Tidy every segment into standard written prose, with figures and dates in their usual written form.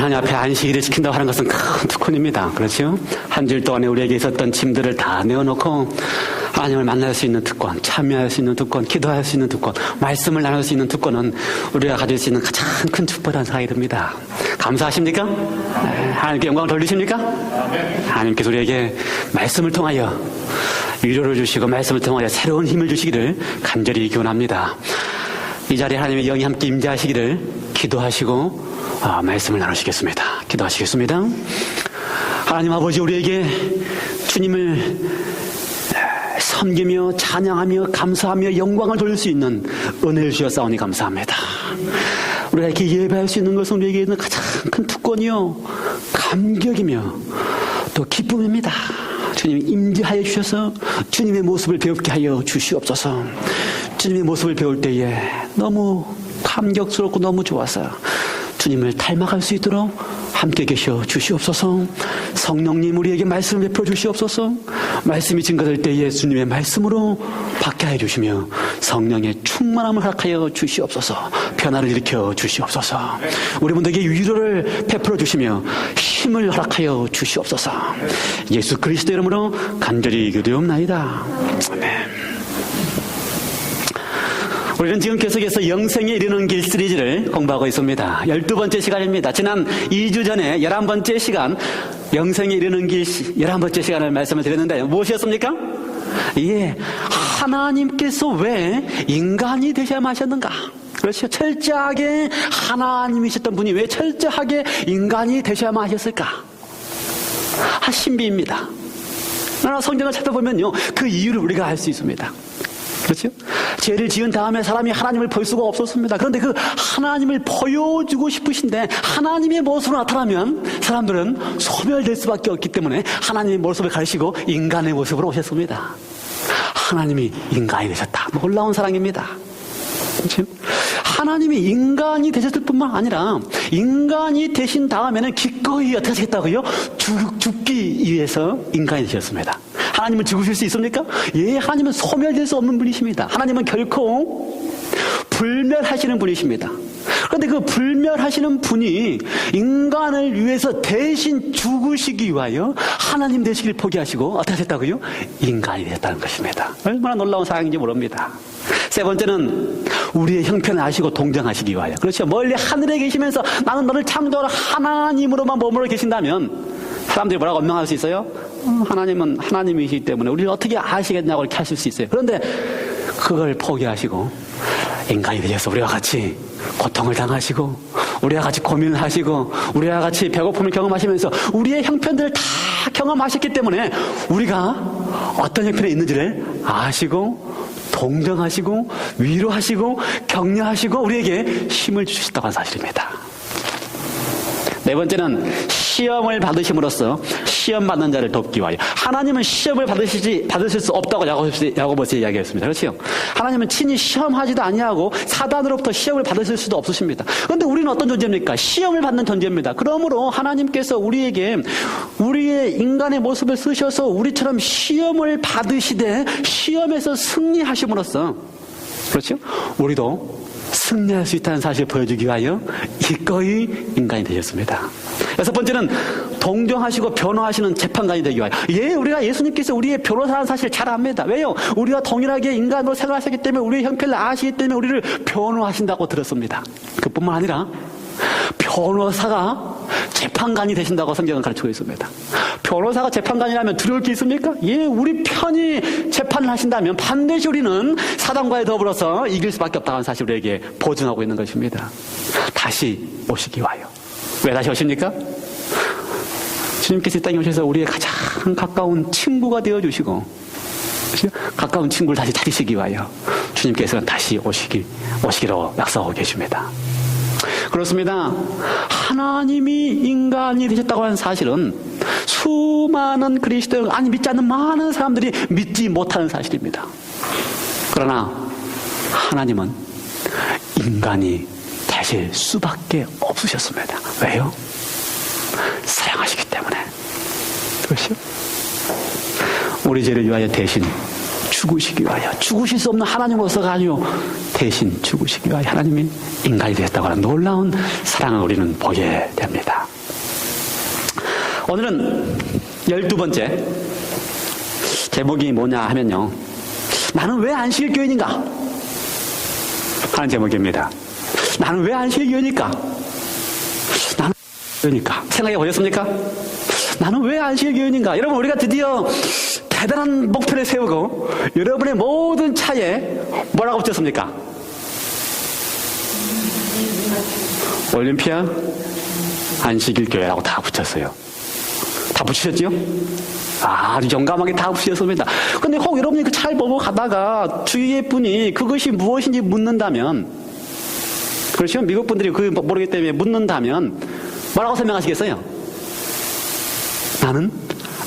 하나님 앞에 안식일을 지킨다고 하는 것은 큰 특권입니다. 그렇죠? 한 주일 동안에 우리에게 있었던 짐들을 다 내어놓고 하나님을 만날 수 있는 특권, 참여할 수 있는 특권, 기도할 수 있는 특권, 말씀을 나눌 수 있는 특권은 우리가 가질 수 있는 가장 큰 축복이라는 생각이 듭니다. 감사하십니까? 하나님께 영광을 돌리십니까? 하나님께서 우리에게 말씀을 통하여 위로를 주시고 말씀을 통하여 새로운 힘을 주시기를 간절히 기원합니다. 이 자리에 하나님의 영이 함께 임재하시기를 기도하시고 말씀을 나누시겠습니다. 기도하시겠습니다. 하나님 아버지, 우리에게 주님을 섬기며 찬양하며 감사하며 영광을 돌릴 수 있는 은혜를 주셨사오니 감사합니다. 우리가 이렇게 예배할 수 있는 것은 우리에게 있는 가장 큰 특권이요 감격이며 또 기쁨입니다. 주님이 임재하여 주셔서 주님의 모습을 배우게 하여 주시옵소서. 주님의 모습을 배울 때에 너무 감격스럽고 너무 좋아서 주님을 닮아갈 수 있도록 함께 계셔 주시옵소서. 성령님, 우리에게 말씀을 베풀어 주시옵소서. 말씀이 증거될 때에 주님의 말씀으로 받게 하여 주시며 성령의 충만함을 허락하여 주시옵소서. 변화를 일으켜 주시옵소서. 우리 분들에게 위로를 베풀어 주시며 힘을 허락하여 주시옵소서. 예수 그리스도 이름으로 간절히 기도하옵나이다. 아멘. 우리는 지금 계속해서 영생에 이르는 길 시리즈를 공부하고 있습니다. 12번째 시간입니다. 지난 2주 전에 11번째 시간, 영생에 이르는 길 11번째 시간을 말씀을 드렸는데 무엇이었습니까? 예, 하나님께서 왜 인간이 되셔야만 하셨는가? 그렇죠. 철저하게 하나님이셨던 분이 왜 철저하게 인간이 되셔야만 하셨을까? 신비입니다. 그러나 성경을 찾아보면요, 그 이유를 우리가 알 수 있습니다. 그렇죠? 죄를 지은 다음에 사람이 하나님을 볼 수가 없었습니다. 그런데 그 하나님을 보여주고 싶으신데 하나님의 모습으로 나타나면 사람들은 소멸될 수밖에 없기 때문에 하나님의 모습을 가리시고 인간의 모습으로 오셨습니다. 하나님이 인간이 되셨다. 놀라운 사랑입니다. 그렇죠? 하나님이 인간이 되셨을 뿐만 아니라 인간이 되신 다음에는 기꺼이 어떻게 하셨다고요? 죽기 위해서 인간이 되셨습니다. 하나님은 죽으실 수 있습니까? 예, 하나님은 소멸될 수 없는 분이십니다. 하나님은 결코 불멸하시는 분이십니다. 그런데 그 불멸하시는 분이 인간을 위해서 대신 죽으시기 위하여 하나님 되시길 포기하시고 어떻게 하셨다고요? 인간이 되셨다는 것입니다. 얼마나 놀라운 사랑인지 모릅니다. 세 번째는 우리의 형편을 아시고 동정하시기 위하여. 그렇죠. 멀리 하늘에 계시면서 나는 너를 창조할 하나님으로만 머물러 계신다면 사람들이 뭐라고 원망할 수 있어요? 하나님은 하나님이시기 때문에 우리를 어떻게 아시겠냐고 이렇게 하실 수 있어요. 그런데 그걸 포기하시고 인간이 되셔서 우리와 같이 고통을 당하시고 우리와 같이 고민을 하시고 우리와 같이 배고픔을 경험하시면서 우리의 형편들을 다 경험하셨기 때문에 우리가 어떤 형편에 있는지를 아시고 동정하시고 위로하시고 격려하시고 우리에게 힘을 주셨다고 하는 사실입니다. 네 번째는 시험을 받으심으로써 시험 받는 자를 돕기 위하여. 하나님은 시험을 받으실 수 없다고 야고보서 이야기했습니다. 그렇죠? 하나님은 친히 시험하지도 아니하고 사단으로부터 시험을 받으실 수도 없으십니다. 그런데 우리는 어떤 존재입니까? 시험을 받는 존재입니다. 그러므로 하나님께서 우리에게 우리의 인간의 모습을 쓰셔서 우리처럼 시험을 받으시되 시험에서 승리하심으로써, 그렇죠? 우리도 승리할 수 있다는 사실을 보여주기 위하여 기꺼이 인간이 되셨습니다. 여섯 번째는 동정하시고 변호하시는 재판관이 되기 위하여. 예, 우리가 예수님께서 우리의 변호사라는 사실을 잘 압니다. 왜요? 우리와 동일하게 인간으로 생활하셨기 때문에 우리의 형편을 아시기 때문에 우리를 변호하신다고 들었습니다. 그뿐만 아니라 변호사가 재판관이 되신다고 성경은 가르치고 있습니다. 변호사가 재판관이라면 두려울 게 있습니까? 예, 우리 편이 재판을 하신다면 반드시 우리는 사단과의 더불어서 이길 수밖에 없다는 사실을 우리에게 보증하고 있는 것입니다. 다시 오시기 위하여. 왜 다시 오십니까? 주님께서 이 땅에 오셔서 우리의 가장 가까운 친구가 되어주시고 가까운 친구를 다시 찾으시기 위하여 주님께서는 다시 오시기로 약속하고 계십니다. 그렇습니다. 하나님이 인간이 되셨다고 하는 사실은 수많은 그리스도인, 아니 믿지 않는 많은 사람들이 믿지 못하는 사실입니다. 그러나 하나님은 인간이 되실 수밖에 없으셨습니다. 왜요? 사랑하시기 때문에. 그렇죠? 우리 죄를 위하여 대신 죽으시기 위하여, 죽으실 수 없는 하나님으로서가 아니요 대신 죽으시기 위하여 하나님이 인간이 되었다고 하는 놀라운 사랑을 우리는 보게 됩니다. 오늘은 12번째 제목이 뭐냐 하면요, 나는 왜 안식일 교인인가 하는 제목입니다. 나는 왜 안식일 교인일까? 나는 교인일까? 생각해 보셨습니까? 나는 왜 안식일 교인인가? 여러분, 우리가 드디어 대단한 목표를 세우고 여러분의 모든 차에 뭐라고 붙였습니까? 올림피아 안식일 교회라고 다 붙였어요. 다 붙이셨죠? 아주 용감하게 다 붙이셨습니다. 근데 혹 여러분이 그 차를 보고 가다가 주위의 분이 그것이 무엇인지 묻는다면, 그렇죠? 미국 분들이 그 모르기 때문에 묻는다면 뭐라고 설명하시겠어요? 나는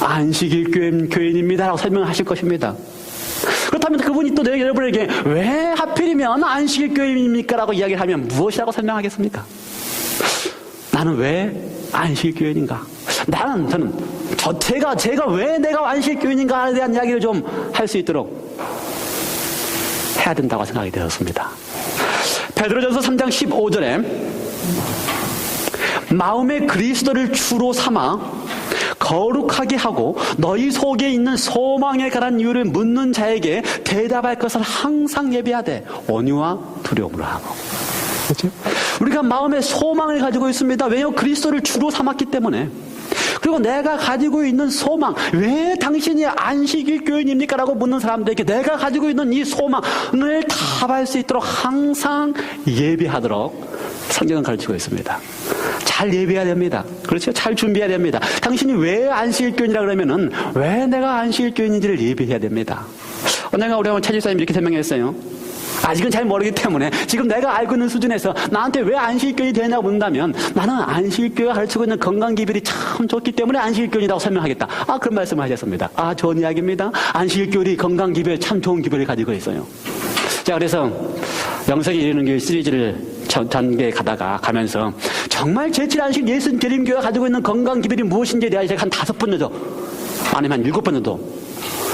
안식일 교인입니다 라고 설명하실 것입니다. 그렇다면 그분이 또 여러분에게 왜 하필이면 안식일 교인입니까? 라고 이야기를 하면 무엇이라고 설명하겠습니까? 나는 왜 안식일 교인인가? 제가 왜 내가 안식일 교인인가에 대한 이야기를 좀 할 수 있도록 해야 된다고 생각이 되었습니다. 베드로전서 3장 15절에 마음에 그리스도를 주로 삼아 거룩하게 하고 너희 속에 있는 소망에 관한 이유를 묻는 자에게 대답할 것을 항상 예비하되 온유와 두려움으로 하고. 그렇죠? 우리가 마음에 소망을 가지고 있습니다. 왜요? 그리스도를 주로 삼았기 때문에. 그리고 내가 가지고 있는 소망, 왜 당신이 안식일 교인입니까? 라고 묻는 사람들에게 내가 가지고 있는 이 소망을 답할 수 있도록 항상 예비하도록 성경은 가르치고 있습니다. 잘 예비해야 됩니다. 그렇죠? 잘 준비해야 됩니다. 당신이 왜 안식일 교인이라 그러면은 왜 내가 안식일 교인인지를 예비해야 됩니다. 내가 우리 최 집사님이 이렇게 설명했어요. 아직은 잘 모르기 때문에 지금 내가 알고 있는 수준에서 나한테 왜 안식일 교인이 되냐고 묻는다면 나는 안식일 교회가 가르치고 있는 건강 기별이 참 좋기 때문에 안식일 교인이라고 설명하겠다. 그런 말씀을 하셨습니다. 좋은 이야기입니다. 안식일 교회 건강 기별 참 좋은 기별을 가지고 있어요. 자, 그래서 영성이 이르는 교회 시리즈를 전개 가면서 정말 제7 안식 예수 재림교회가 가지고 있는 건강 기별이 무엇인지에 대해 제가 한 5번 정도, 아니면 한 7번 정도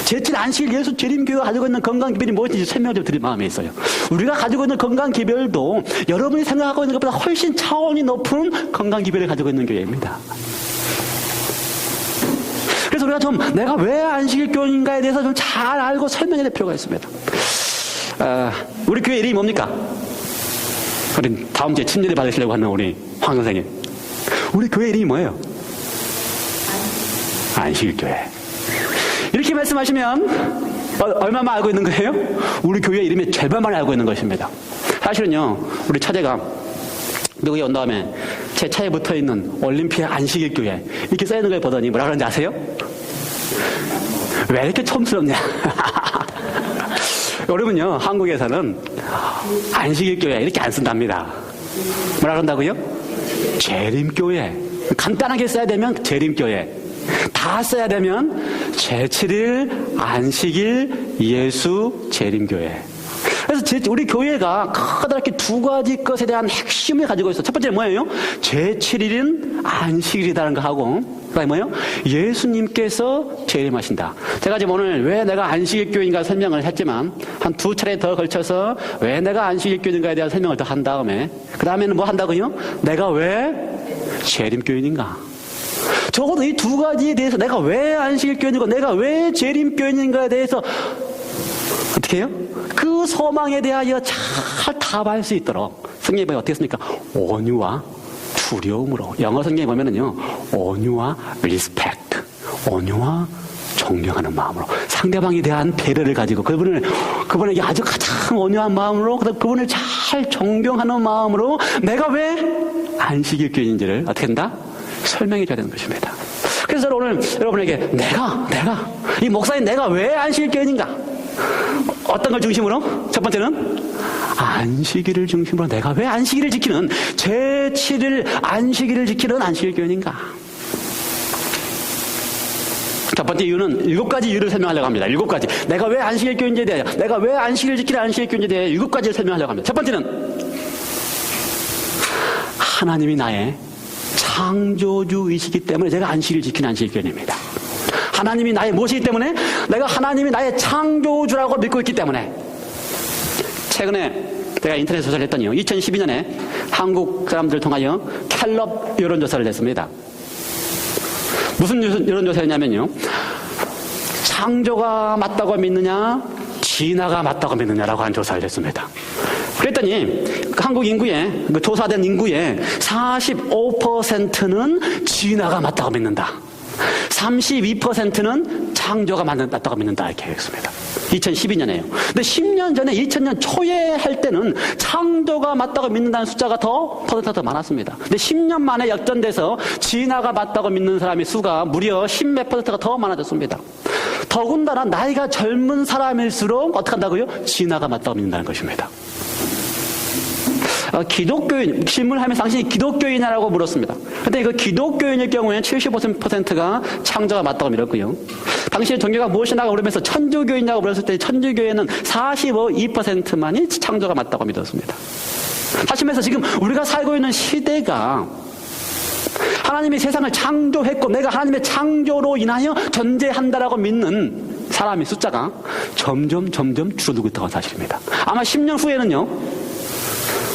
제7 안식 예수 재림교회가 가지고 있는 건강 기별이 무엇인지 설명을 좀 드릴 마음에 있어요. 우리가 가지고 있는 건강 기별도 여러분이 생각하고 있는 것보다 훨씬 차원이 높은 건강 기별을 가지고 있는 교회입니다. 그래서 우리가 좀 내가 왜 안식일 교인인가에 대해서 좀 잘 알고 설명해야 될 필요가 있습니다. 우리 교회 이름이 뭡니까? 우리 다음 주에 침례를 받으시려고 하는 우리 황 선생님. 우리 교회 이름이 뭐예요? 안식일 교회. 이렇게 말씀하시면 얼마만 알고 있는 거예요? 우리 교회 이름의 절반만 알고 있는 것입니다. 사실은요, 우리 처제가 미국에 온 다음에 제 차에 붙어있는 올림피아 안식일 교회 이렇게 써있는 걸 보더니 뭐라 그러는지 아세요? 왜 이렇게 촌스럽냐? 여러분요, 한국에서는 안식일 교회 이렇게 안 쓴답니다. 뭐라 그런다고요? 재림교회. 간단하게 써야 되면 재림교회. 다 써야 되면 제7일 안식일 예수 재림교회. 그래서 우리 교회가 커다랗게 두 가지 것에 대한 핵심을 가지고 있어. 첫 번째 뭐예요? 제7일은 안식일이라는 거 하고, 그다음에 뭐예요? 예수님께서 재림하신다. 제가 지금 오늘 왜 내가 안식일 교인인가 설명을 했지만 한 2차례 더 걸쳐서 왜 내가 안식일 교인인가에 대한 설명을 더 한 다음에 그 다음에는 뭐 한다고요? 내가 왜 재림교인인가? 적어도 이 두 가지에 대해서 내가 왜 안식일 교인이고 내가 왜 재림교인인가에 대해서 어떻게 해요? 그 소망에 대하여 잘 답할 수 있도록 성경에 보면 어떻게 했습니까? 온유와 두려움으로. 영어 성경에 보면은요, 온유와 respect, 온유와 존경하는 마음으로 상대방에 대한 배려를 가지고 그분에게 아주 가장 온유한 마음으로 그분을 잘 존경하는 마음으로 내가 왜 안식일 교인인지를 어떻게 한다? 설명해 줘야 되는 것입니다. 그래서 오늘 여러분에게 내가 이 목사인 내가 왜 안식일 교인인가? 어떤 걸 중심으로? 첫 번째는 안식일을 중심으로 내가 왜 안식일을 지키는 제7일 안식일을 지키는 안식일 교인인가? 첫 번째 이유는 7가지 이유를 설명하려고 합니다. 7가지. 내가 왜 안식일 교인지에 대해, 내가 왜 안식일을 지키는 안식일 교인지에 대해 7가지를 설명하려고 합니다. 첫 번째는 하나님이 나의 창조주이시기 때문에 제가 안식일을 지키는 안식일 교인입니다. 하나님이 나의 무엇이기 때문에? 내가 하나님이 나의 창조주라고 믿고 있기 때문에. 최근에 제가 인터넷 조사를 했더니요, 2012년에 한국 사람들을 통하여 캘럽 여론조사를 했습니다. 무슨 여론조사였냐면요, 창조가 맞다고 믿느냐, 진화가 맞다고 믿느냐라고 한 조사를 했습니다. 그랬더니 한국 인구의, 조사된 인구의 45%는 진화가 맞다고 믿는다, 32%는 창조가 맞다고 믿는다, 이렇게 했습니다. 2012년에요. 근데 10년 전에 2000년 초에 할 때는 창조가 맞다고 믿는다는 숫자가 퍼센트가 더 많았습니다. 근데 10년 만에 역전돼서 진화가 맞다고 믿는 사람의 수가 무려 10몇 %가 더 많아졌습니다. 더군다나 나이가 젊은 사람일수록 어떻게 한다고요? 진화가 맞다고 믿는다는 것입니다. 기독교인, 질문을 하면서 당신이 기독교인이라고 물었습니다. 근데 그 기독교인일 경우에는 75%가 창조가 맞다고 믿었고요. 당신의 종교가 무엇이냐고 물으면서 천주교인이라고 물었을 때 천주교에는 42%만이 창조가 맞다고 믿었습니다. 사실면서 지금 우리가 살고 있는 시대가 하나님이 세상을 창조했고 내가 하나님의 창조로 인하여 존재한다라고 믿는 사람의 숫자가 점점 줄어들고 있다는 사실입니다. 아마 10년 후에는요,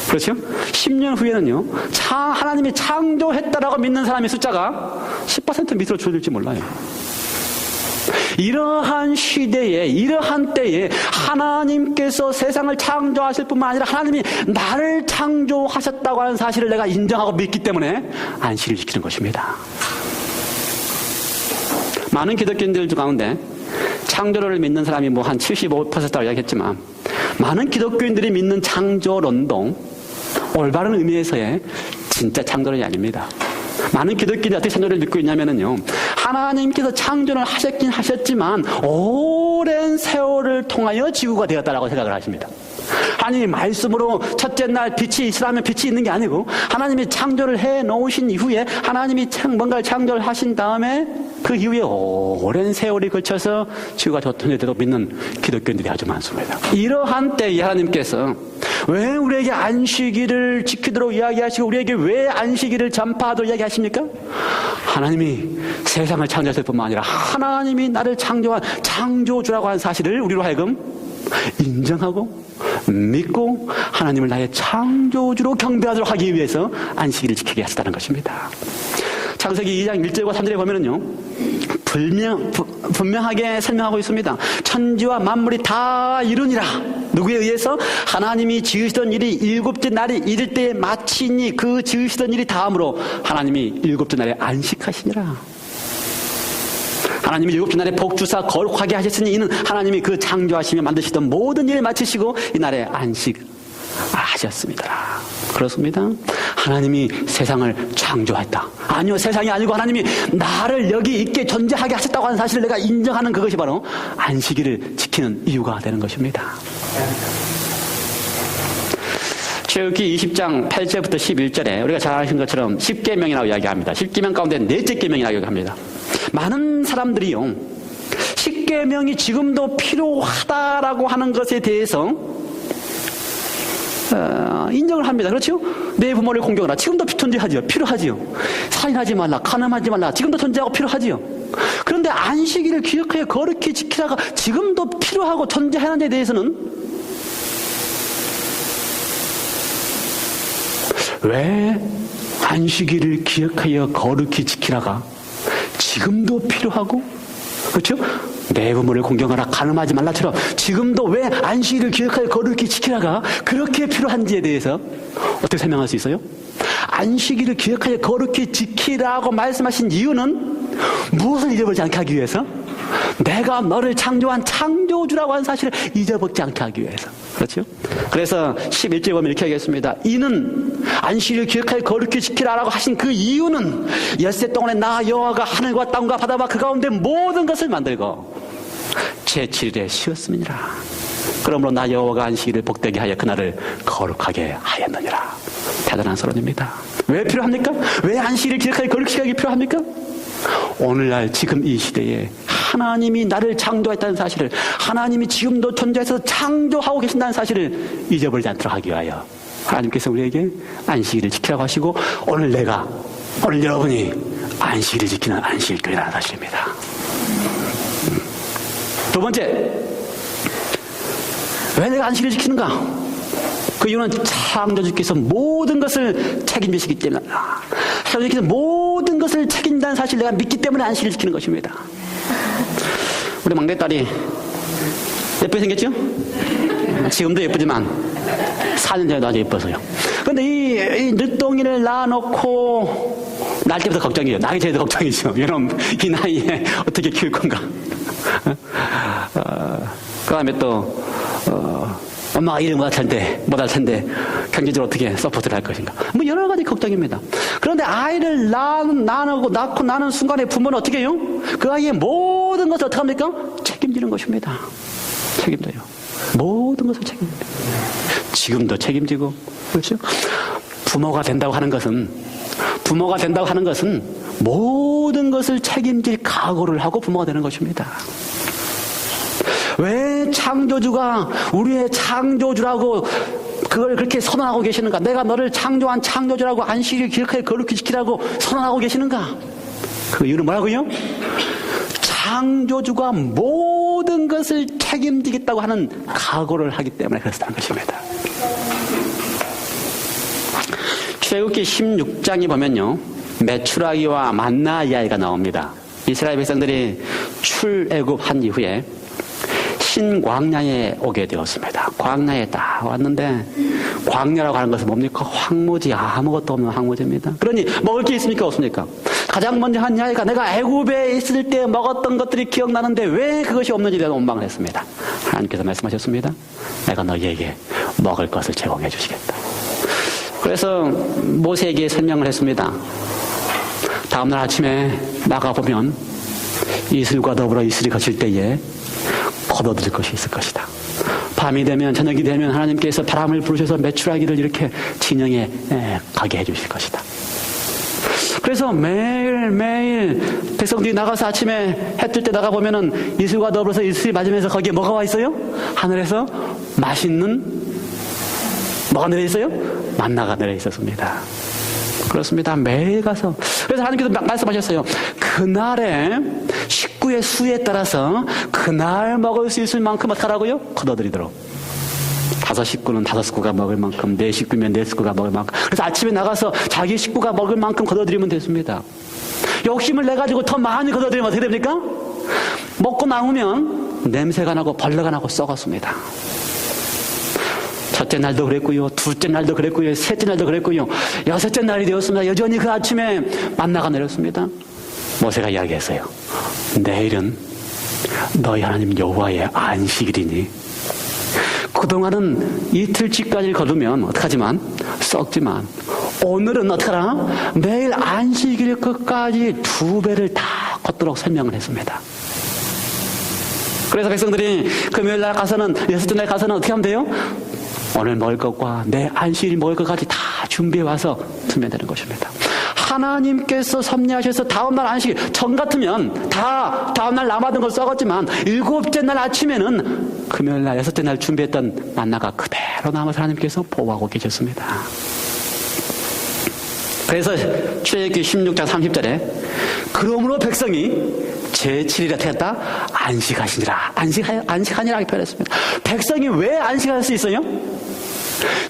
그렇죠? 10년 후에는요, 하나님이 창조했다라고 믿는 사람의 숫자가 10% 밑으로 줄어들지 몰라요. 이러한 시대에, 이러한 때에 하나님께서 세상을 창조하실 뿐만 아니라 하나님이 나를 창조하셨다고 하는 사실을 내가 인정하고 믿기 때문에 안식을 지키는 것입니다. 많은 기독교인들 가운데 창조를 믿는 사람이 뭐 한 75%라고 이야기했지만, 많은 기독교인들이 믿는 창조론도 올바른 의미에서의 진짜 창조론이 아닙니다. 많은 기독교인들이 어떻게 창조를 믿고 있냐면요, 하나님께서 창조를 하셨긴 하셨지만 오랜 세월을 통하여 지구가 되었다라고 생각을 하십니다. 하나님이 말씀으로 첫째 날 빛이 있으라면 빛이 있는 게 아니고, 하나님이 창조를 해 놓으신 이후에 하나님이 뭔가를 창조를 하신 다음에 그 이후에 오랜 세월이 걸쳐서 지구가 존재되도록 믿는 기독교인들이 아주 많습니다. 이러한 때에 하나님께서 왜 우리에게 안식일을 지키도록 이야기하시고 우리에게 왜 안식일을 전파하도록 이야기하십니까? 하나님이 세상을 창조했을 뿐만 아니라 하나님이 나를 창조한 창조주라고 하는 사실을 우리로 하여금 인정하고 믿고 하나님을 나의 창조주로 경배하도록 하기 위해서 안식일을 지키게 하셨다는 것입니다. 창세기 2장 1절과 3절에 보면은요, 분명하게 설명하고 있습니다. 천지와 만물이 다 이루니라. 누구에 의해서? 하나님이 지으시던 일이 일곱째 날이 이를 때에 마치니 그 지으시던 일이 다음으로 하나님이 일곱째 날에 안식하시니라. 하나님이 일곱째 날에 복주사 거룩하게 하셨으니 이는 하나님이 그 창조하시며 만드시던 모든 일을 마치시고 이 날에 안식하셨습니다. 그렇습니다. 하나님이 세상을 창조했다. 아니요, 세상이 아니고 하나님이 나를 여기 있게 존재하게 하셨다고 하는 사실을 내가 인정하는 그것이 바로 안식일을 지키는 이유가 되는 것입니다. 출애굽기 20장 8절부터 11절에 우리가 잘 아시는 것처럼 10계명이라고 이야기합니다. 10계명 가운데 넷째 계명이라고 이야기합니다. 많은 사람들이요, 10계명이 지금도 필요하다라고 하는 것에 대해서 인정을 합니다. 그렇죠? 내 부모를 공경하라. 지금도 존재하지요. 필요하지요. 살인하지 말라. 간음하지 말라. 지금도 존재하고 필요하지요. 그런데 안식일을 기억하여 거룩히 지키라가 지금도 필요하고 존재하는 데 대해서는 왜 안식일을 기억하여 거룩히 지키라가 지금도 필요하고, 그렇죠? 내 부모를 공경하라, 간음하지 말라처럼 지금도 왜 안식일을 기억하여 거룩히 지키라가 그렇게 필요한지에 대해서 어떻게 설명할 수 있어요? 안식일을 기억하여 거룩히 지키라고 말씀하신 이유는 무엇을 잊어버리지 않게 하기 위해서? 내가 너를 창조한 창조주라고 하는 사실을 잊어버리지 않게 하기 위해서. 그렇죠? 그래서 11절에 보면 이렇게 하겠습니다. 이는 안식일을 기억하여 거룩히 지키라라고 하신 그 이유는 엿새 동안에 나 여호와가 하늘과 땅과 바다와 그 가운데 모든 것을 만들고 제7일에 쉬었음이니라. 그러므로 나 여호와가 안식일을 복되게 하여 그날을 거룩하게 하였느니라. 대단한 선언입니다. 왜 필요합니까? 왜 안식일을 기억하여 거룩히 하기 필요합니까? 오늘날 지금 이 시대에 하나님이 나를 창조했다는 사실을, 하나님이 지금도 존재해서 창조하고 계신다는 사실을 잊어버리지 않도록 하기 위하여 하나님께서 우리에게 안식일을 지키라고 하시고, 오늘 여러분이 안식일을 지키는 안식일교회라는 사실입니다. 두 번째, 왜 내가 안식일을 지키는가? 그 이유는 창조주께서 모든 것을 책임지시기 때문이다. 창조주께서 모든 것을 책임진다는 사실 내가 믿기 때문에 안식일을 지키는 것입니다. 우리 막내딸이 예쁘게 생겼죠? 지금도 예쁘지만 4년 전에도 아주 예뻐서요. 그런데 이 늦둥이를 낳아놓고 날 때부터 걱정이에요. 나이 전에도 걱정이죠. 여러분, 이 나이에 어떻게 키울 건가? 그 다음에 또 엄마가 일을 못할 텐데 경제적으로 어떻게 서포트를 할 것인가. 뭐 여러 가지 걱정입니다. 그런데 아이를 낳고 나는 순간에 부모는 어떻게 해요? 그 아이의 모든 것을 어떻게 합니까? 책임지는 것입니다. 책임져요. 모든 것을 책임집니다. 지금도 책임지고, 그렇죠? 부모가 된다고 하는 것은 모든 것을 책임질 각오를 하고 부모가 되는 것입니다. 왜 창조주가 우리의 창조주라고 그걸 그렇게 선언하고 계시는가? 내가 너를 창조한 창조주라고 안식일을 기억하여 거룩히 지키라고 선언하고 계시는가? 그 이유는 뭐라고요? 창조주가 모든 것을 책임지겠다고 하는 각오를 하기 때문에 그렇다는 것입니다. 출애굽기 16장에 보면요, 메추라기와 만나 이야기가 나옵니다. 이스라엘 백성들이 출애굽한 이후에 신광야에 오게 되었습니다. 광야에 딱 왔는데, 광야라고 하는 것은 뭡니까? 황무지, 아무것도 없는 황무지입니다. 그러니 먹을 게 있습니까? 없습니까? 가장 먼저 한 이야기가 내가 애굽에 있을 때 먹었던 것들이 기억나는데 왜 그것이 없는지에 대한 원망을 했습니다. 하나님께서 말씀하셨습니다. 내가 너희에게 먹을 것을 제공해 주시겠다. 그래서 모세에게 설명을 했습니다. 다음날 아침에 나가보면 이슬과 더불어 이슬이 거칠 때에 걷어들일 것이 있을 것이다. 밤이 되면, 저녁이 되면 하나님께서 바람을 부르셔서 메추라기를 이렇게 진영에 가게 해주실 것이다. 그래서 매일 백성들이 나가서 아침에 해 뜰 때 나가보면은 이슬과 더불어서 이슬이 맞으면서 거기에 뭐가 와 있어요? 하늘에서 맛있는 뭐가 내려 있어요? 만나가 내려 있었습니다. 그렇습니다. 매일 가서. 그래서 하나님께서 말씀하셨어요. 그날의 식구의 수에 따라서 그날 먹을 수 있을 만큼 어떻게 하라고요? 걷어들이도록. 5식구는 5식구가 먹을 만큼, 4식구면 4식구가 먹을 만큼. 그래서 아침에 나가서 자기 식구가 먹을 만큼 걷어들이면 됐습니다. 욕심을 내가지고 더 많이 걷어들이면 어떻게 됩니까? 먹고 남으면 냄새가 나고 벌레가 나고 썩었습니다. 첫째 날도 그랬고요, 둘째 날도 그랬고요, 셋째 날도 그랬고요, 여섯째 날이 되었습니다. 여전히 그 아침에 만나가 내렸습니다. 모세가 이야기했어요. 내일은 너희 하나님 여호와의 안식일이니 그동안은 이틀치까지 거두면 어떡하지만 썩지만 오늘은 어떡하라? 매일 안식일 끝까지 2배를 다 걷도록 설명을 했습니다. 그래서 백성들이 금요일 날 가서는, 여섯째 날 가서는 어떻게 하면 돼요? 오늘 먹을 것과 내 안식일 먹을 것까지 다 준비해 와서 드면 되는 것입니다. 하나님께서 섭리하셔서 다음날 안식일, 전 같으면 다 다음날 남았던 걸 썩었지만 7째 날 아침에는 금요일 날, 6째 날 준비했던 만나가 그대로 남아서 하나님께서 보호하고 계셨습니다. 그래서 출애굽기 16장 30절에 그러므로 백성이 제7일에 어떻게 했다? 안식하시니라. 안식하니라 이렇게 표현했습니다. 백성이 왜 안식할 수 있어요?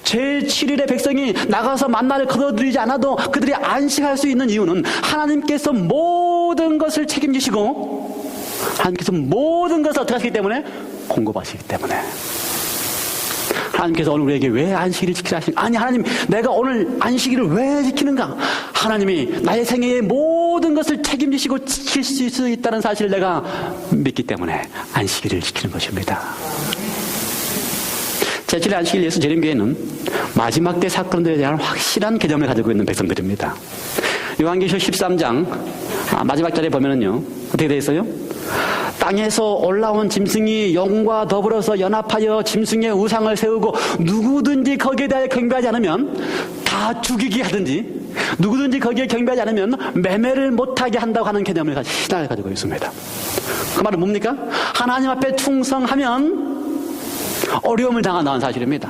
제7일에 백성이 나가서 만나를 거둬들이지 않아도 그들이 안식할 수 있는 이유는 하나님께서 모든 것을 책임지시고 하나님께서 모든 것을 어떻게 하시기 때문에? 공급하시기 때문에. 하나님께서 오늘 우리에게 왜 안식일을 지키라 하시는가? 아니, 하나님, 내가 오늘 안식일을 왜 지키는가? 하나님이 나의 생애의 모든 것을 책임지시고 지킬 수 있다는 사실을 내가 믿기 때문에 안식일을 지키는 것입니다. 제7일 안식일 예수 재림교회는 마지막 때 사건들에 대한 확실한 개념을 가지고 있는 백성들입니다. 요한계시록 13장 마지막 절에 보면은요, 어떻게 되어 있어요? 땅에서 올라온 짐승이 영과 더불어서 연합하여 짐승의 우상을 세우고 누구든지 거기에 대하여 경배하지 않으면 다 죽이게 하든지 누구든지 거기에 경배하지 않으면 매매를 못하게 한다고 하는 개념을 신앙을 가지고 있습니다. 그 말은 뭡니까? 하나님 앞에 충성하면 어려움을 당한다는 사실입니다.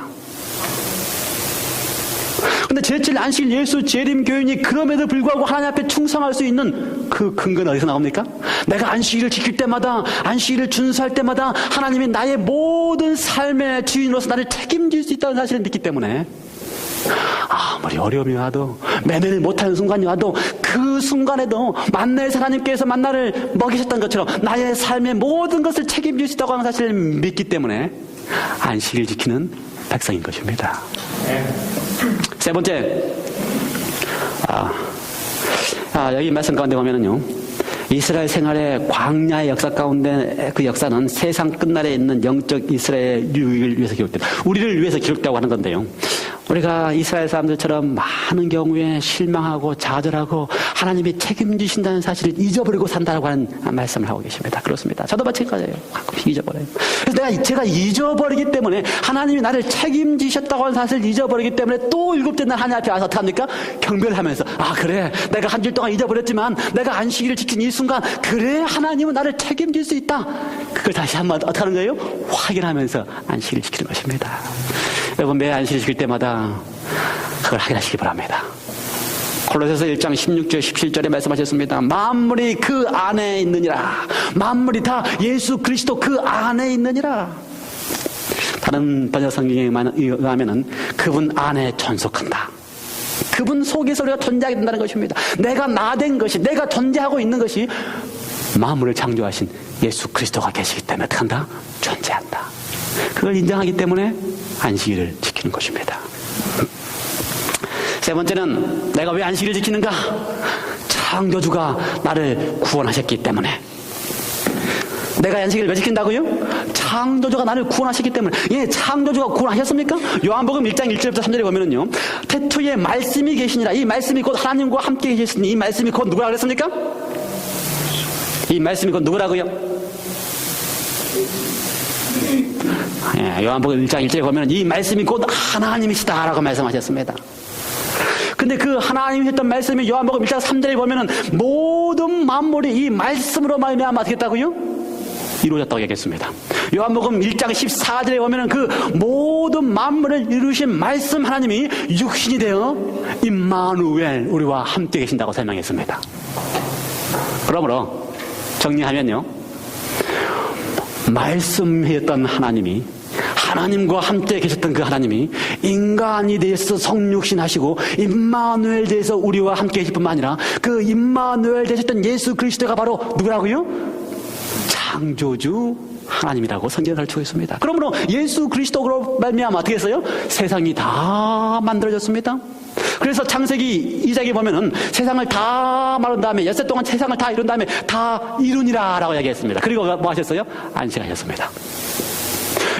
근데 제7 안식일 예수 재림 교인이 그럼에도 불구하고 하나님 앞에 충성할 수 있는 그 근거는 어디서 나옵니까? 내가 안식일을 지킬 때마다, 안식일을 준수할 때마다 하나님이 나의 모든 삶의 주인으로서 나를 책임질 수 있다는 사실을 믿기 때문에 아무리 어려움이 와도, 매매를 못하는 순간이 와도 그 순간에도 만나에서 하나님께서 만나를 먹이셨던 것처럼 나의 삶의 모든 것을 책임질 수 있다고 하는 사실을 믿기 때문에 안식일 지키는 백성인 것입니다. 세 번째, 여기 말씀 가운데 보면은요, 이스라엘 생활의 광야의 역사 가운데 그 역사는 세상 끝날에 있는 영적 이스라엘 유익을 위해서 기록된다. 우리를 위해서 기록되고 하는 건데요. 우리가 이스라엘 사람들처럼 많은 경우에 실망하고 좌절하고 하나님이 책임지신다는 사실을 잊어버리고 산다고 하는 말씀을 하고 계십니다. 그렇습니다. 저도 마찬가지예요. 가끔 잊어버려요. 그래서 제가 잊어버리기 때문에 하나님이 나를 책임지셨다고 하는 사실을 잊어버리기 때문에 또 7째 날 하나님 앞에 와서 어떻게 합니까? 경배를 하면서 그래, 내가 한 주일 동안 잊어버렸지만 내가 안식일을 지킨 이 순간, 그래, 하나님은 나를 책임질 수 있다. 그걸 다시 한번 어떻게 하는 거예요? 확인하면서 안식일을 지키는 것입니다. 여러분, 매 안식일 지킬 때마다 그걸 확인하시기 바랍니다. 골로새서 1장 16절 17절에 말씀하셨습니다. 만물이 그 안에 있느니라. 만물이 다 예수 그리스도 그 안에 있느니라. 다른 번역 성경에 의하면은 그분 안에 존속한다. 그분 속에서 우리가 존재하게 된다는 것입니다. 내가 나된 것이, 내가 존재하고 있는 것이 만물을 창조하신 예수 그리스도가 계시기 때문에 어떻게 한다? 존재한다. 그걸 인정하기 때문에 안식일을 지키는 것입니다. 세 번째는 내가 왜 안식일을 지키는가? 창조주가 나를 구원하셨기 때문에. 내가 안식일을 왜 지킨다고요? 창조주가 나를 구원하셨기 때문에. 창조주가 구원하셨습니까? 요한복음 1장 1절부터 3절에 보면은요, 태초에 말씀이 계시니라. 이 말씀이 곧 하나님과 함께 계셨으니 이 말씀이 곧 누구라고 그랬습니까? 이 말씀이 곧 누구라고요? 요한복음 1장 1절에 보면 이 말씀이 곧 하나님이시다라고 말씀하셨습니다. 근데 그 하나님이 했던 말씀이 요한복음 1장 3절에 보면은 모든 만물이 이 말씀으로 말미암아 어떻게 했다고요? 이루어졌다고 얘기했습니다. 요한복음 1장 14절에 보면은 그 모든 만물을 이루신 말씀 하나님이 육신이 되어 임마누엘, 우리와 함께 계신다고 설명했습니다. 그러므로 정리하면요, 말씀했던 하나님이, 하나님과 함께 계셨던 그 하나님이 인간이 되어서 성육신하시고 임마누엘 되어서 우리와 함께 계실 뿐만 아니라 그 임마누엘 되셨던 예수 그리스도가 바로 누구라고요? 창조주 하나님이라고 성경을 가르치고 있습니다. 그러므로 예수 그리스도로 말미암아 어떻게 했어요? 세상이 다 만들어졌습니다. 그래서 창세기 2장에 보면은 세상을 다 만든 다음에 엿새 동안 세상을 다 이룬 다음에 다 이루니라 라고 얘기했습니다. 그리고 뭐 하셨어요? 안식하셨습니다.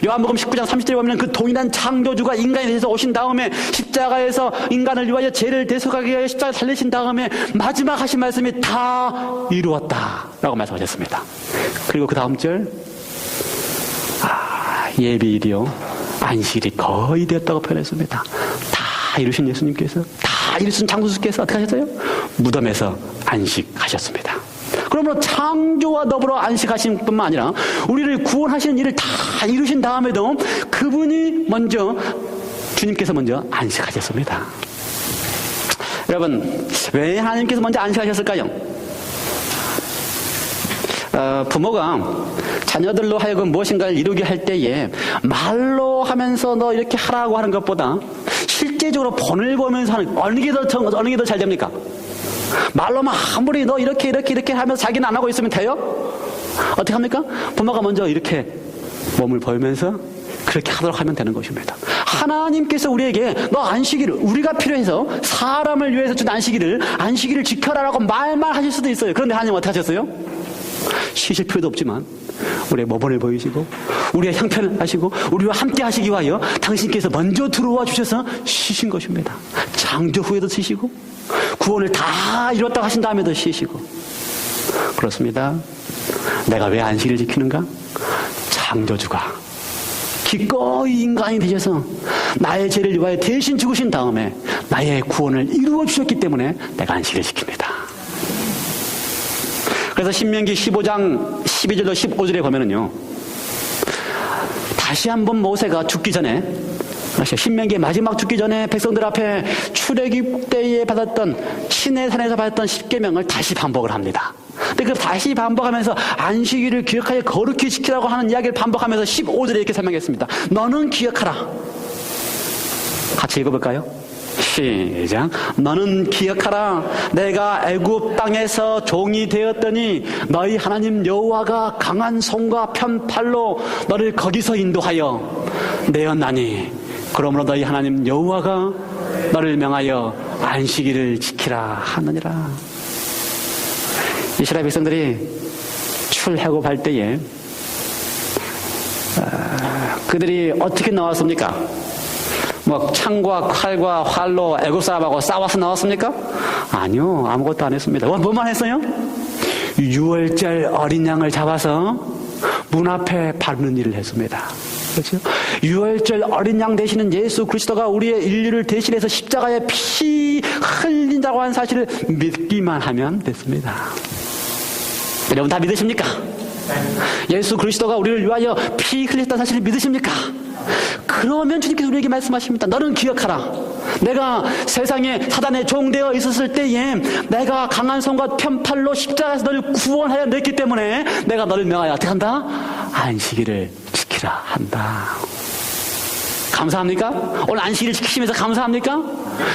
요한복음 19장 30절에 보면 그 동일한 창조주가 인간에 대해서 오신 다음에 십자가에서 인간을 위하여 죄를 대속하기 위하여 십자가에 달리신 다음에 마지막 하신 말씀이 다 이루었다 라고 말씀하셨습니다. 그리고 그 다음 절, 예비일이요 안식일이 거의 되었다고 표현했습니다. 다 이루신 예수님께서, 다 이루신 창조주께서 어떻게 하셨어요? 무덤에서 안식하셨습니다. 그러므로 창조와 더불어 안식하신 뿐만 아니라 우리를 구원하시는 일을 다 이루신 다음에도 그분이 먼저, 주님께서 먼저 안식하셨습니다. 여러분, 왜 하나님께서 먼저 안식하셨을까요? 부모가 자녀들로 하여금 무엇인가를 이루게 할 때에 말로 하면서 너 이렇게 하라고 하는 것보다 실제적으로 본을 보면서 하는 어느 게 더 잘 됩니까? 말로만 아무리 너 이렇게 하면서 자기는 안 하고 있으면 돼요? 어떻게 합니까? 부모가 먼저 이렇게 몸을 보이면서 그렇게 하도록 하면 되는 것입니다. 하나님께서 우리에게 너 안식일을, 우리가 필요해서 사람을 위해서 준 안식일을 지켜라라고 말만 하실 수도 있어요. 그런데 하나님 어떻게 하셨어요? 쉬실 필요도 없지만 우리의 모범을 보이시고 우리의 형편을 하시고 우리와 함께 하시기 위하여 당신께서 먼저 들어와 주셔서 쉬신 것입니다. 창조 후에도 쉬시고 구원을 다 이뤘다고 하신 다음에도 쉬시고. 그렇습니다. 내가 왜 안식일을 지키는가? 창조주가 기꺼이 인간이 되셔서 나의 죄를 위하여 대신 죽으신 다음에 나의 구원을 이루어 주셨기 때문에 내가 안식일을 지킵니다. 그래서 신명기 15장 12절로 15절에 보면은요, 다시 한번 모세가 죽기 전에 신명기 마지막 죽기 전에 백성들 앞에 출애굽 때에 받았던 시내산에서 받았던 10계명을 다시 반복을 합니다. 근데 그 다시 반복하면서 안식일을 기억하여 거룩히 지키라고 하는 이야기를 반복하면서 15절에 이렇게 설명했습니다. 너는 기억하라. 같이 읽어볼까요? 시작. 너는 기억하라. 내가 애굽 땅에서 종이 되었더니 너희 하나님 여호와가 강한 손과 편팔로 너를 거기서 인도하여 내었나니 그러므로 너희 하나님 여호와가 너를 명하여 안식일을 지키라 하느니라. 이스라엘 백성들이 출애굽할 때에 그들이 어떻게 나왔습니까? 뭐 창과 칼과 활로 애굽 사람하고 싸워서 나왔습니까? 아니요, 아무것도 안 했습니다. 뭐만 했어요? 유월절 어린 양을 잡아서 문 앞에 바르는 일을 했습니다. 그렇죠? 유월절 어린 양 되시는 예수 그리스도가 우리의 인류를 대신해서 십자가에 피 흘린다고 하는 사실을 믿기만 하면 됐습니다. 여러분 다 믿으십니까? 예수 그리스도가 우리를 위하여 피 흘렸다는 사실을 믿으십니까? 그러면 주님께서 우리에게 말씀하십니다. 너는 기억하라. 내가 세상에 사단의 종되어 있었을 때에 내가 강한 손과 편팔로 십자가에서 너를 구원하여 냈기 때문에 내가 너를 명하여 어떻게 한다? 안식일을 지키라 한다. 감사합니까? 오늘 안식일을 지키시면서 감사합니까?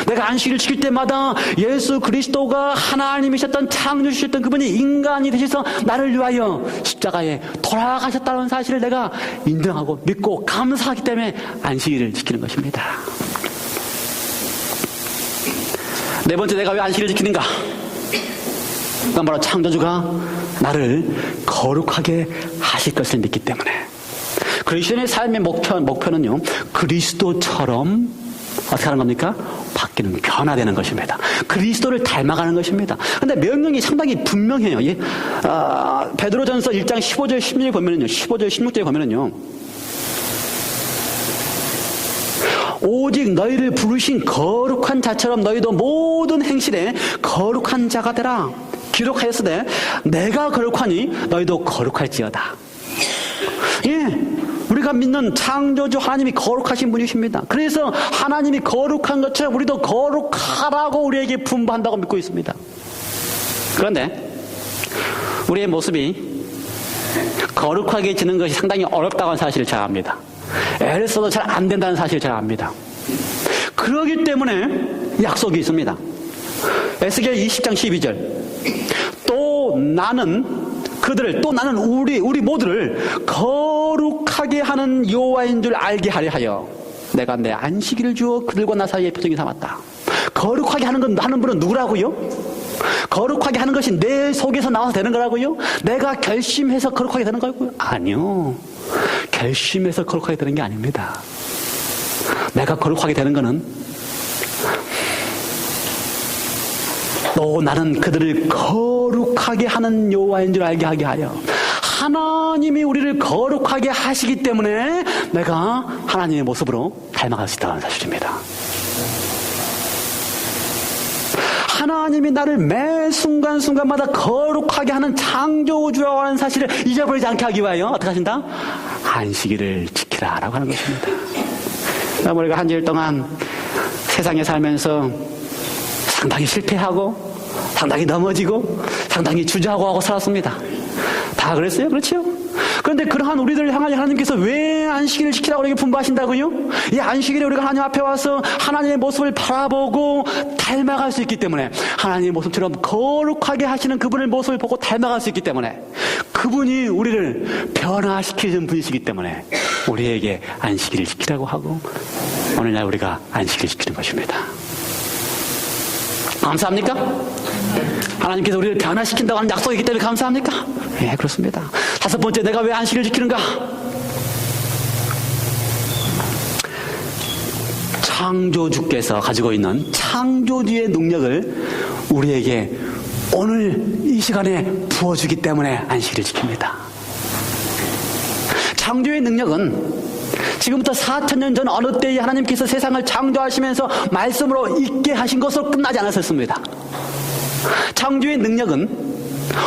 내가 안식일을 지킬 때마다 예수 그리스도가 하나님이셨던 창조주셨던 그분이 인간이 되셔서 나를 위하여 십자가에 돌아가셨다는 사실을 내가 인정하고 믿고 감사하기 때문에 안식일을 지키는 것입니다. 네 번째, 내가 왜 안식일을 지키는가? 그건 바로 창조주가 나를 거룩하게 하실 것을 믿기 때문에. 그리스도인의 삶의 목표는요, 그리스도처럼 어떻게 하는 겁니까? 바뀌는, 변화되는 것입니다. 그리스도를 닮아가는 것입니다. 근데 명령이 상당히 분명해요. 베드로전서 1장 15절 16절 보면은요, 15절 16절에 보면은요, 오직 너희를 부르신 거룩한 자처럼 너희도 모든 행실에 거룩한 자가 되라. 기록하였으되 내가 거룩하니 너희도 거룩할지어다. 우리가 믿는 창조주 하나님이 거룩하신 분이십니다. 그래서 하나님이 거룩한 것처럼 우리도 거룩하라고 우리에게 분부한다고 믿고 있습니다. 그런데 우리의 모습이 거룩하게 지는 것이 상당히 어렵다는 사실을 잘 압니다. 애를 써도 잘 안 된다는 사실을 잘 압니다. 그러기 때문에 약속이 있습니다. 에스겔 20장 12절. 또 나는 우리 모두를 거룩하게 하는 여호와인 줄 알게 하려 하여 내가 내 안식일을 주어 그들과 나 사이에 표정이 삼았다. 거룩하게 하는 분은 누구라고요? 거룩하게 하는 것이 내 속에서 나와서 되는 거라고요? 내가 결심해서 거룩하게 되는 거라고요? 아니요. 결심해서 거룩하게 되는 게 아닙니다. 내가 거룩하게 되는 거는 또 나는 그들을 거룩하게 하는 여호와인 줄 알게 하게 하여, 하나님이 우리를 거룩하게 하시기 때문에 내가 하나님의 모습으로 닮아갈 수 있다는 사실입니다. 하나님이 나를 매 순간순간마다 거룩하게 하는 창조주라는 사실을 잊어버리지 않게 하기 위하여 어떻게 하신다? 안식일을 지키라 라고 하는 것입니다. 우리가 한 주일 동안 세상에 살면서 상당히 실패하고 상당히 넘어지고 상당히 주저하고 살았습니다. 다 그랬어요? 그렇죠? 그런데 그러한 우리들을 향하여 하나님께서 왜 안식일을 지키라고 우리에게 분부하신다고요? 이 안식일에 우리가 하나님 앞에 와서 하나님의 모습을 바라보고 닮아갈 수 있기 때문에, 하나님의 모습처럼 거룩하게 하시는 그분의 모습을 보고 닮아갈 수 있기 때문에, 그분이 우리를 변화시키는 분이시기 때문에 우리에게 안식일을 지키라고 하고 오늘날 우리가 안식일을 지키는 것입니다. 감사합니까? 하나님께서 우리를 변화시킨다고 하는 약속이기 때문에 감사합니까? 예, 그렇습니다. 다섯 번째, 내가 왜 안식일을 지키는가? 창조주께서 가지고 있는 창조주의 능력을 우리에게 오늘 이 시간에 부어주기 때문에 안식일을 지킵니다. 창조의 능력은 지금부터 4,000년 전 어느 때에 하나님께서 세상을 창조하시면서 말씀으로 있게 하신 것으로 끝나지 않았었습니다. 창조의 능력은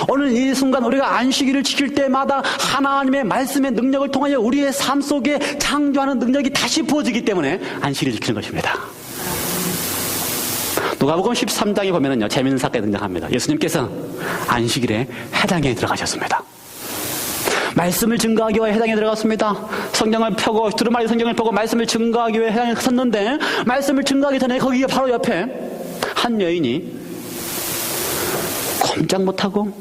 오늘 이 순간 우리가 안식일을 지킬 때마다 하나님의 말씀의 능력을 통하여 우리의 삶 속에 창조하는 능력이 다시 부어지기 때문에 안식일을 지키는 것입니다. 누가복음 13장에 보면은요, 재미있는 사건이 등장합니다. 예수님께서 안식일에 해당에 들어가셨습니다. 말씀을 증거하기 위해 해당에 들어갔습니다. 성경을 펴고, 두루마리 성경을 펴고 말씀을 증거하기 위해 해당에 섰는데, 말씀을 증거하기 전에 거기 바로 옆에 한 여인이 꼼짝 못하고,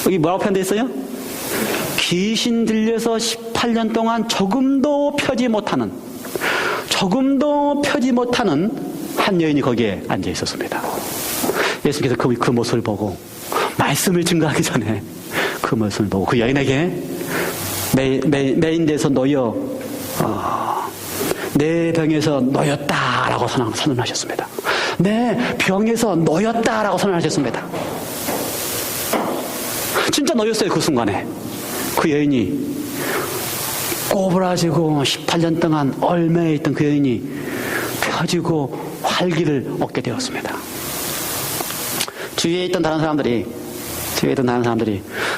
여기 뭐라고 표현되어 있어요? 귀신 들려서 18년 동안 조금도 펴지 못하는 한 여인이 거기에 앉아 있었습니다. 예수께서 그 모습을 보고, 말씀을 증거하기 전에 그 모습을 보고 그 여인에게 메인데서 놓여 내 병에서 놓였다라고 선언하셨습니다. 내 병에서 놓였다라고 선언하셨습니다. 진짜 놓였어요. 그 순간에 그 여인이 꼬부라지고 18년 동안 얽매여 있던 그 여인이 펴지고 활기를 얻게 되었습니다. 주위에 있던 다른 사람들이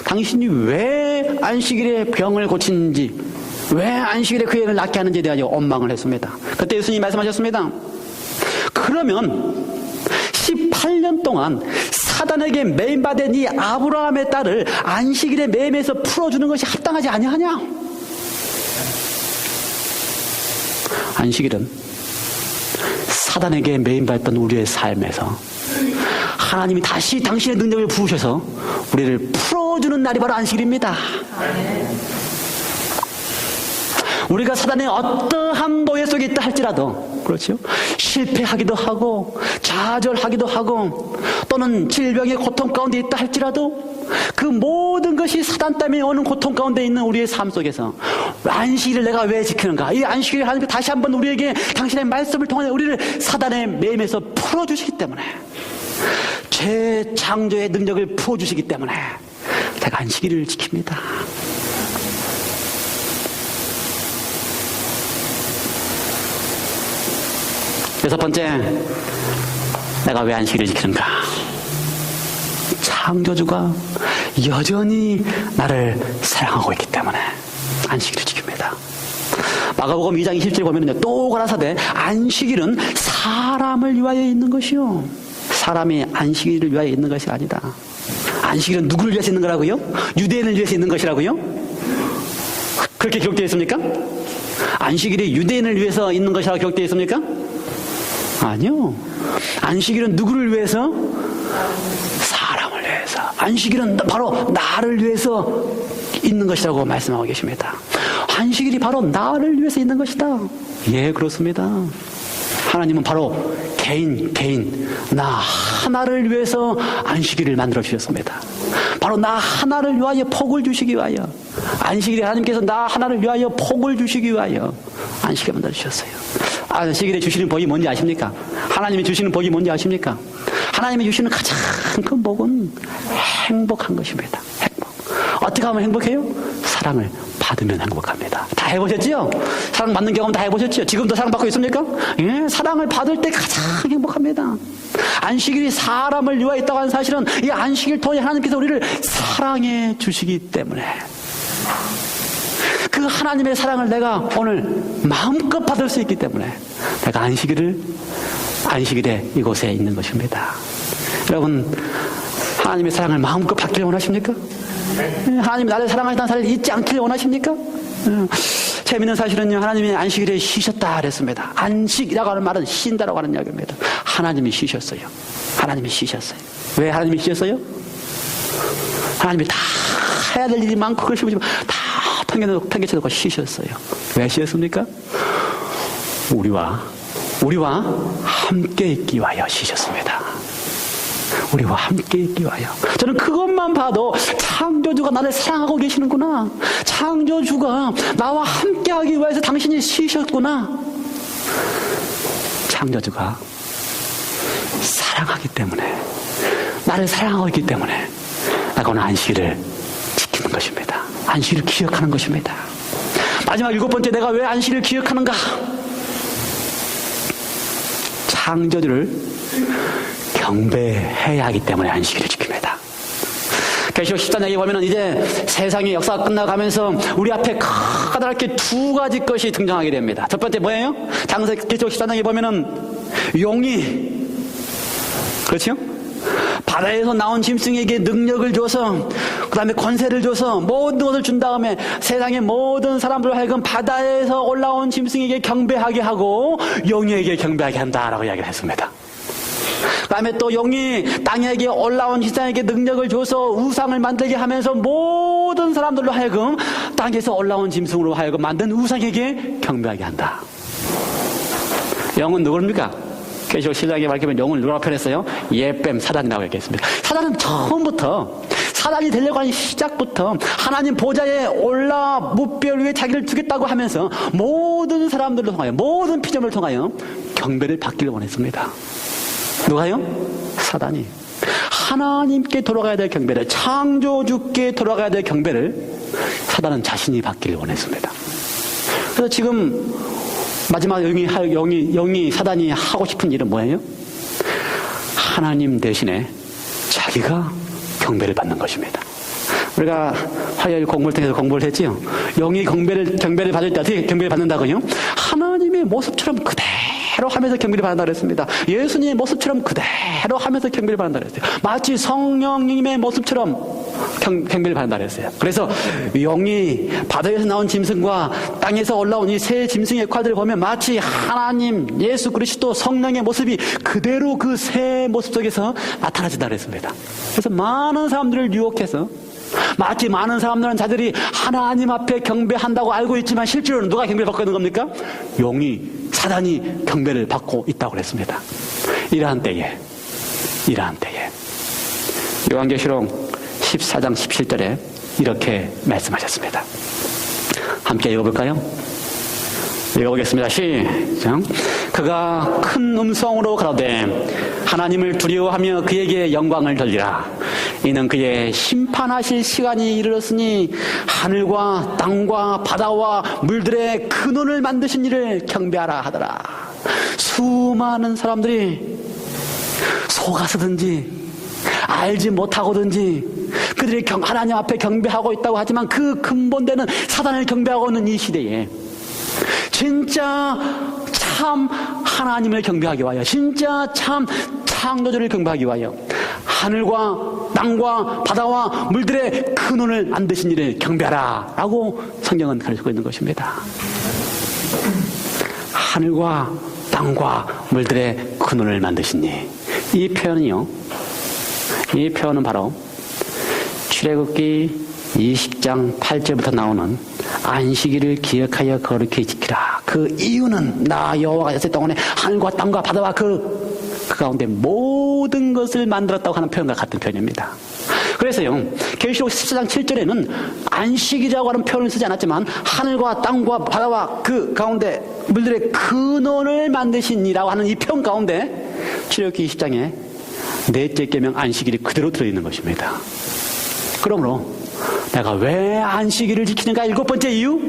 당신이 왜 안식일에 병을 고치는지, 왜 안식일에 그 애를 낫게 하는지에 대하여 원망을 했습니다. 그때 예수님이 말씀하셨습니다. 그러면 18년 동안 사단에게 매임받은 이 아브라함의 딸을 안식일에 매임해서 풀어주는 것이 합당하지 아니하냐? 안식일은 사단에게 매임받던 우리의 삶에서 하나님이 다시 당신의 능력을 부으셔서 우리를 풀어주는 날이 바로 안식일입니다. 우리가 사단의 어떠한 노예 속에 있다 할지라도, 그렇죠? 실패하기도 하고 좌절하기도 하고 또는 질병의 고통 가운데 있다 할지라도 그 모든 것이 사단 때문에 오는 고통 가운데 있는 우리의 삶 속에서 안식일을 내가 왜 지키는가? 이 안식일을 하나님께 다시 한번 우리에게 당신의 말씀을 통해 우리를 사단의 매임에서 풀어주시기 때문에, 재창조의 능력을 부어주시기 때문에 내가 안식일을 지킵니다. 여섯 번째, 내가 왜 안식일을 지키는가? 창조주가 여전히 나를 사랑하고 있기 때문에 안식일을 지킵니다. 마가복음 2장 20절 보면요, 또 가라사대 안식일은 사람을 위하여 있는 것이요, 사람이 안식일을 위하여 있는 것이 아니다. 안식일은 누구를 위해서 있는 거라고요? 유대인을 위해서 있는 것이라고요? 그렇게 기록되어 있습니까? 안식일이 유대인을 위해서 있는 것이라고 기록되어 있습니까? 아니요. 안식일은 누구를 위해서? 사람을 위해서. 안식일은 바로 나를 위해서 있는 것이라고 말씀하고 계십니다. 안식일이 바로 나를 위해서 있는 것이다. 예, 그렇습니다. 하나님은 바로 개인 나 하나를 위해서 안식일을 만들어 주셨습니다. 바로 나 하나를 위하여 복을 주시기 위하여, 안식일에 하나님께서 나 하나를 위하여 복을 주시기 위하여 안식일을 만들어 주셨어요. 안식일에 주시는 복이 뭔지 아십니까? 하나님이 주시는 복이 뭔지 아십니까? 하나님이 주시는 가장 큰 복은 행복한 것입니다. 행복. 어떻게 하면 행복해요? 사랑을 받으면 행복합니다. 다 해보셨지요? 사랑 받는 경험 다 해보셨지요? 지금도 사랑받고 있습니까? 예, 사랑을 받을 때 가장 행복합니다. 안식일이 사람을 위하여 있다고 하는 사실은 이 안식일 통해 하나님께서 우리를 사랑해 주시기 때문에, 그 하나님의 사랑을 내가 오늘 마음껏 받을 수 있기 때문에 내가 안식일에 이곳에 있는 것입니다. 여러분, 하나님의 사랑을 마음껏 받기를 원하십니까? 하나님이 나를 사랑하시다는 사실을 잊지 않기를 원하십니까? 재미있는 사실은요, 하나님이 안식일에 쉬셨다 그랬습니다. 안식이라고 하는 말은 쉰다라고 하는 이야기입니다. 하나님이 쉬셨어요. 하나님이 쉬셨어요. 왜 하나님이 쉬셨어요? 하나님이 다 해야 될 일이 많고 그걸 쉬우시면 다 팽개쳐놓고 쉬셨어요. 왜 쉬셨습니까? 우리와 함께 있기 위하여 쉬셨습니다. 우리와 함께 있기 위하여. 저는 그것만 봐도 창조주가 나를 사랑하고 계시는구나, 창조주가 나와 함께 하기 위해서 당신이 쉬셨구나, 창조주가 사랑하기 때문에, 나를 사랑하고 있기 때문에 내가 오늘 안식일을 지키는 것입니다. 안식일을 기억하는 것입니다. 마지막 일곱 번째, 내가 왜 안식일을 기억하는가? 창조주를 경배해야 하기 때문에 안식일을 지킵니다. 계시록 14장에 보면은 이제 세상의 역사가 끝나가면서 우리 앞에 커다랗게 두 가지 것이 등장하게 됩니다. 첫 번째 뭐예요? 계시록 14장에 보면은 용이, 그렇죠? 바다에서 나온 짐승에게 능력을 줘서, 그 다음에 권세를 줘서 모든 것을 준 다음에 세상의 모든 사람들을 하여금 바다에서 올라온 짐승에게 경배하게 하고 용에게 경배하게 한다라고 이야기를 했습니다. 그 다음에 또 용이 땅에게 올라온 지상에게 능력을 줘서 우상을 만들게 하면서 모든 사람들로 하여금 땅에서 올라온 짐승으로 하여금 만든 우상에게 경배하게 한다. 영은 누구입니까? 계시록 7장에 밝히면 용을 누가 표현했어요? 예뱀, 사단이라고 얘기했습니다. 사단은 처음부터, 사단이 되려고 하는 시작부터 하나님 보좌에 올라 무별 위에 자기를 두겠다고 하면서 모든 사람들을 통하여, 모든 피조물을 통하여 경배를 받기를 원했습니다. 누가요? 사단이. 하나님께 돌아가야 될 경배를, 창조주께 돌아가야 될 경배를 사단은 자신이 받기를 원했습니다. 그래서 지금 마지막 영이 사단이 하고 싶은 일은 뭐예요? 하나님 대신에 자기가 경배를 받는 것입니다. 우리가 화요일 공부를 통해서 공부를 했지요. 영이 경배를 받을 때 어떻게 경배를 받는다고요? 하나님의 모습처럼 그대로 하면서 경배를 받는다고 했습니다. 예수님의 모습처럼 그대로 하면서 경배를 받는다고 했어요. 마치 성령님의 모습처럼 경배를 받는다고 했어요. 그래서 영이 바다에서 나온 짐승과 땅에서 올라온 이 새 짐승의 역할들을 보면 마치 하나님, 예수 그리스도, 성령의 모습이 그대로 그 새 모습 속에서 나타나진다고 했습니다. 그래서 많은 사람들을 유혹해서 마치 많은 사람들은 자들이 하나님 앞에 경배한다고 알고 있지만 실제로는 누가 경배를 받고 있는 겁니까? 용이, 사단이 경배를 받고 있다고 그랬습니다. 이러한 때에 요한계시록 14장 17절에 이렇게 말씀하셨습니다. 함께 읽어볼까요? 읽어보겠습니다. 시작. 그가 큰 음성으로 가로되 하나님을 두려워하며 그에게 영광을 돌리라. 이는 그의 심판하실 시간이 이르렀으니 하늘과 땅과 바다와 물들의 근원을 만드신 이를 경배하라 하더라. 수많은 사람들이 속아서든지 알지 못하고든지 그들이 하나님 앞에 경배하고 있다고 하지만 그 근본되는 사단을 경배하고 있는 이 시대에 진짜 참 하나님을 경배하기 위하여, 진짜 참 창조주를 경배하기 위하여 하늘과 땅과 바다와 물들의 근원을 만드신 이를 경배하라 라고 성경은 가르치고 있는 것입니다. 하늘과 땅과 물들의 근원을 만드신 이 표현은요, 이 표현은 바로 출애굽기 20장 8절부터 나오는 안식일을 기억하여 거룩히 지키라. 그 이유는 나 여호와가 였을 동안에 하늘과 땅과 바다와 그 가운데 모든 것을 만들었다고 하는 표현과 같은 표현입니다. 그래서요, 계시록 14장 7절에는 안식이라고 하는 표현을 쓰지 않았지만 하늘과 땅과 바다와 그 가운데 물들의 근원을 만드신 이라고 하는 이 표현 가운데 출애굽기 20장에 넷째 계명 안식일이 그대로 들어있는 것입니다. 그러므로 내가 왜 안식일을 지키는가? 7번째 이유,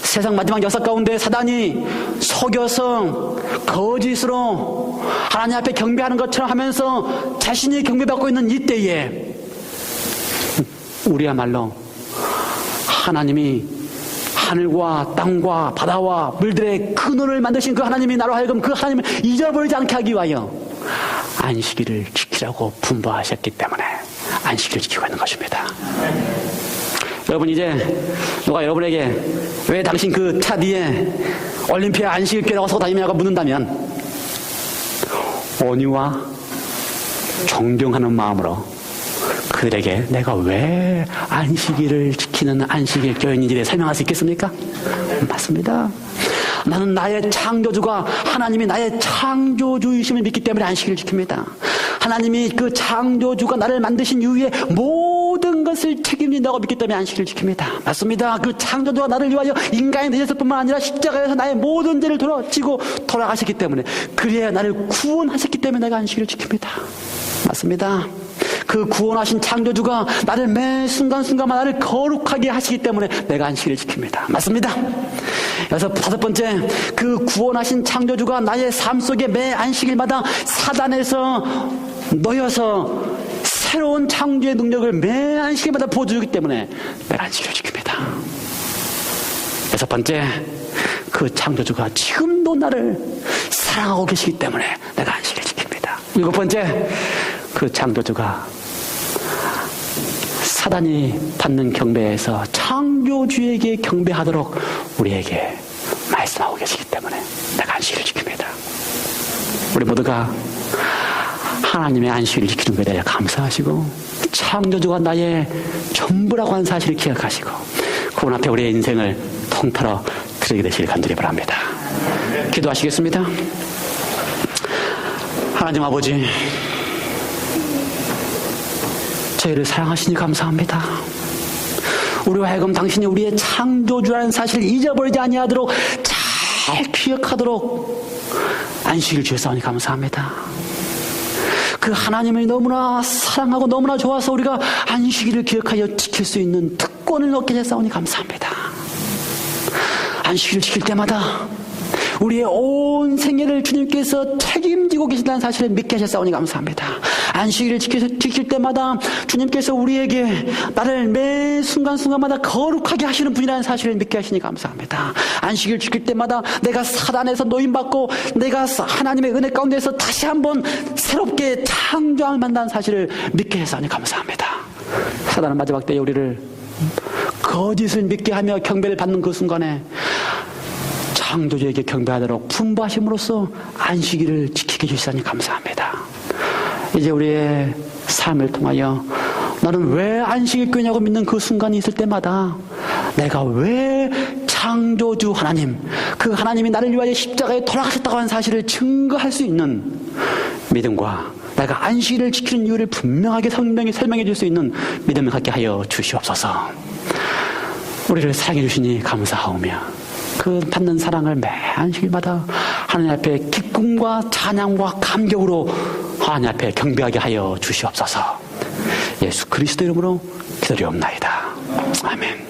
세상 마지막 역사 가운데 사단이 속여서 거짓으로 하나님 앞에 경배하는 것처럼 하면서 자신이 경배받고 있는 이때에 우리야말로 하나님이 하늘과 땅과 바다와 물들의 근원을 만드신 그 하나님이 나로 하여금 그 하나님을 잊어버리지 않게 하기 위하여 안식일을 지키라고 분부하셨기 때문에 안식일을 지키고 있는 것입니다. 여러분, 이제 누가 여러분에게 왜 당신 그 차 뒤에 올림피아 안식일교라고 써고 다니냐고 묻는다면 온유와 존경하는 마음으로 그들에게 내가 왜 안식일을 지키는 안식일 교인인지를 설명할 수 있겠습니까? 맞습니다. 나는 나의 창조주가 하나님이 나의 창조주이심을 믿기 때문에 안식일을 지킵니다. 하나님이 그 창조주가 나를 만드신 이후에 모든 것을 책임진다고 믿기 때문에 안식일을 지킵니다. 맞습니다. 그 창조주가 나를 위하여 인간이 되셨을 뿐만 아니라 십자가에서 나의 모든 죄를 지고 돌아가셨기 때문에, 그래야 나를 구원하셨기 때문에 내가 안식일을 지킵니다. 맞습니다. 그 구원하신 창조주가 나를 매 순간순간마다 나를 거룩하게 하시기 때문에 내가 안식일을 지킵니다. 맞습니다. 그래서 5번째, 그 구원하신 창조주가 나의 삶 속에 매 안식일마다 사단에서 놓여서 새로운 창조의 능력을 매 안식일마다 부어주기 때문에 매 안식일을 지킵니다. 여섯 번째, 그 창조주가 지금도 나를 사랑하고 계시기 때문에 내가 안식일을 지킵니다. 일곱 번째, 그 창조주가 사단이 받는 경배에서 창조주에게 경배하도록 우리에게 말씀하고 계시기 때문에 내가 안식일을 지킵니다. 우리 모두가 하나님의 안식일을 지키는 것에 대해 감사하시고 창조주가 나의 전부라고 하는 사실을 기억하시고 그분 앞에 우리의 인생을 통틀어 드리게 되시길 간절히 바랍니다. 기도하시겠습니다. 하나님 아버지, 저희를 사랑하시니 감사합니다. 우리와 하여금 당신이 우리의 창조주라는 사실을 잊어버리지 아니하도록 잘 기억하도록 안식일을 주셨사오니 감사합니다. 그 하나님을 너무나 사랑하고 너무나 좋아서 우리가 안식일을 기억하여 지킬 수 있는 특권을 얻게 되사오니 감사합니다. 안식일을 지킬 때마다 우리의 온 생애를 주님께서 책임지고 계신다는 사실을 믿게 하셨사오니 감사합니다. 안식일을 지킬 때마다 주님께서 우리에게 나를 매 순간순간마다 거룩하게 하시는 분이라는 사실을 믿게 하시니 감사합니다. 안식일을 지킬 때마다 내가 사단에서 노임받고 내가 하나님의 은혜 가운데서 다시 한번 새롭게 창조함을 만난 사실을 믿게 하사오니 감사합니다. 사단은 마지막 때에 우리를 거짓을 믿게 하며 경배를 받는 그 순간에 창조주에게 경배하도록 분부하심으로써 안식일을 지키게 해주시니 감사합니다. 이제 우리의 삶을 통하여 나는 왜 안식일 교회냐고 믿는 그 순간이 있을 때마다 내가 왜 창조주 하나님, 그 하나님이 나를 위하여 십자가에 돌아가셨다고 하는 사실을 증거할 수 있는 믿음과 내가 안식일을 지키는 이유를 분명하게 설명해 줄 수 있는 믿음을 갖게 하여 주시옵소서. 우리를 사랑해 주시니 감사하오며 그 받는 사랑을 매 안식일마다 하나님 앞에 기쁨과 찬양과 감격으로 하나님 앞에 경배하게 하여 주시옵소서. 예수 그리스도 이름으로 기도리옵나이다. 아멘.